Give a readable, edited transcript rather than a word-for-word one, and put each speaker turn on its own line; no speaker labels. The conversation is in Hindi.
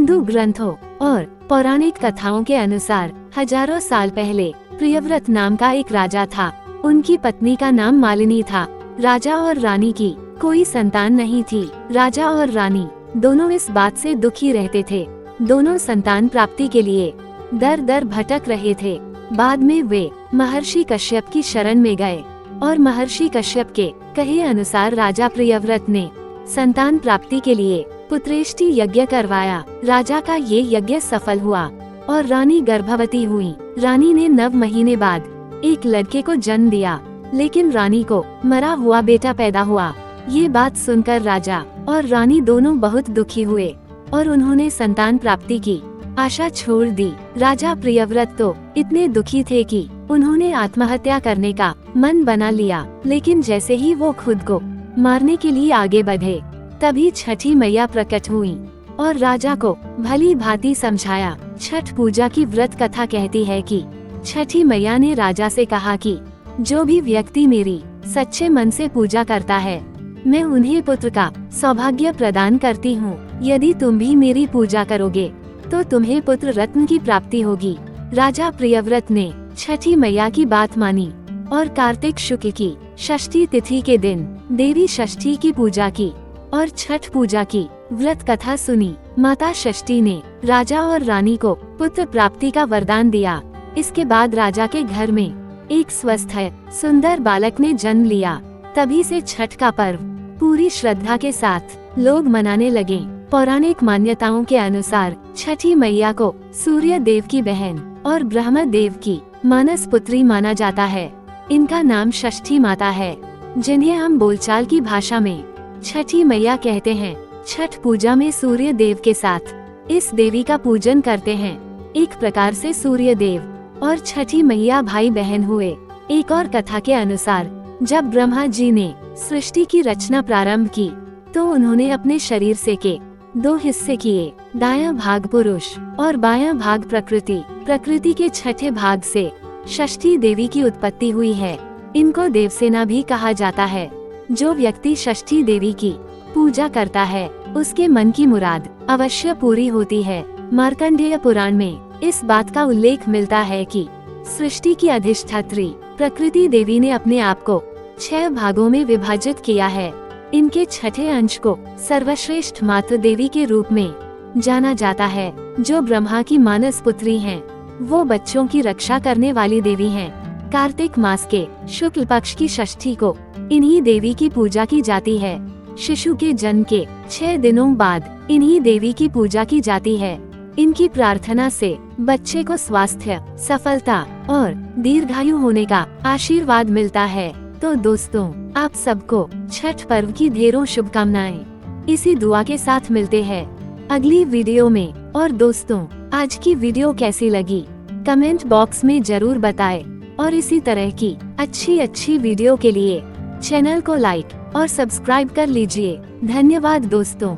हिंदू ग्रंथों और पौराणिक कथाओं के अनुसार हजारों साल पहले प्रियव्रत नाम का एक राजा था। उनकी पत्नी का नाम मालिनी था। राजा और रानी की कोई संतान नहीं थी। राजा और रानी दोनों इस बात से दुखी रहते थे। दोनों संतान प्राप्ति के लिए दर दर भटक रहे थे। बाद में वे महर्षि कश्यप की शरण में गए और महर्षि कश्यप के कहे अनुसार राजा प्रियव्रत ने संतान प्राप्ति के लिए पुत्रेष्टि यज्ञ करवाया। राजा का ये यज्ञ सफल हुआ और रानी गर्भवती हुई। रानी ने 9 महीने बाद एक लड़के को जन्म दिया, लेकिन रानी को मरा हुआ बेटा पैदा हुआ। ये बात सुनकर राजा और रानी दोनों बहुत दुखी हुए और उन्होंने संतान प्राप्ति की आशा छोड़ दी। राजा प्रियव्रत तो इतने दुखी थे कि उन्होंने आत्महत्या करने का मन बना लिया, लेकिन जैसे ही वो खुद को मारने के लिए आगे बढ़े, तभी छठी मैया प्रकट हुई और राजा को भली भांति समझाया। छठ पूजा की व्रत कथा कहती है कि छठी मैया ने राजा से कहा कि जो भी व्यक्ति मेरी सच्चे मन से पूजा करता है, मैं उन्हें पुत्र का सौभाग्य प्रदान करती हूँ। यदि तुम भी मेरी पूजा करोगे तो तुम्हें पुत्र रत्न की प्राप्ति होगी। राजा प्रियव्रत ने छठी मैया की बात मानी और कार्तिक शुक्ल की षष्ठी तिथि के दिन देवी षष्ठी की पूजा की और छठ पूजा की व्रत कथा सुनी। माता षष्ठी ने राजा और रानी को पुत्र प्राप्ति का वरदान दिया। इसके बाद राजा के घर में एक स्वस्थ सुंदर बालक ने जन्म लिया। तभी से छठ का पर्व पूरी श्रद्धा के साथ लोग मनाने लगे। पौराणिक मान्यताओं के अनुसार छठी मैया को सूर्य देव की बहन और ब्रह्म देव की मानस पुत्री माना जाता है। इनका नाम षष्ठी माता है, जिन्हें हम बोलचाल की भाषा में छठी मैया कहते हैं। छठ पूजा में सूर्य देव के साथ इस देवी का पूजन करते हैं। एक प्रकार से सूर्य देव और छठी मैया भाई बहन हुए। एक और कथा के अनुसार जब ब्रह्मा जी ने सृष्टि की रचना प्रारंभ की तो उन्होंने अपने शरीर से के 2 हिस्से किए, दायां भाग पुरुष और बायां भाग प्रकृति। प्रकृति के छठे भाग से षष्ठी देवी की उत्पत्ति हुई है। इनको देवसेना भी कहा जाता है। जो व्यक्ति षष्ठी देवी की पूजा करता है, उसके मन की मुराद अवश्य पूरी होती है। मार्कंडेय पुराण में इस बात का उल्लेख मिलता है कि सृष्टि की अधिष्ठात्री प्रकृति देवी ने अपने आप को 6 भागों में विभाजित किया है। इनके छठे अंश को सर्वश्रेष्ठ मातृ देवी के रूप में जाना जाता है, जो ब्रह्मा की मानस पुत्री हैं। वो बच्चों की रक्षा करने वाली देवी हैं। कार्तिक मास के शुक्ल पक्ष की षष्ठी को इन्हीं देवी की पूजा की जाती है। शिशु के जन्म के 6 दिनों बाद इन्हीं देवी की पूजा की जाती है। इनकी प्रार्थना से बच्चे को स्वास्थ्य, सफलता और दीर्घायु होने का आशीर्वाद मिलता है। तो दोस्तों, आप सबको छठ पर्व की ढेरों शुभकामनाएं। इसी दुआ के साथ मिलते हैं अगली वीडियो में। और दोस्तों, आज की वीडियो कैसी लगी कमेंट बॉक्स में जरूर बताएं और इसी तरह की अच्छी वीडियो के लिए चैनल को लाइक और सब्सक्राइब कर लीजिए। धन्यवाद दोस्तों।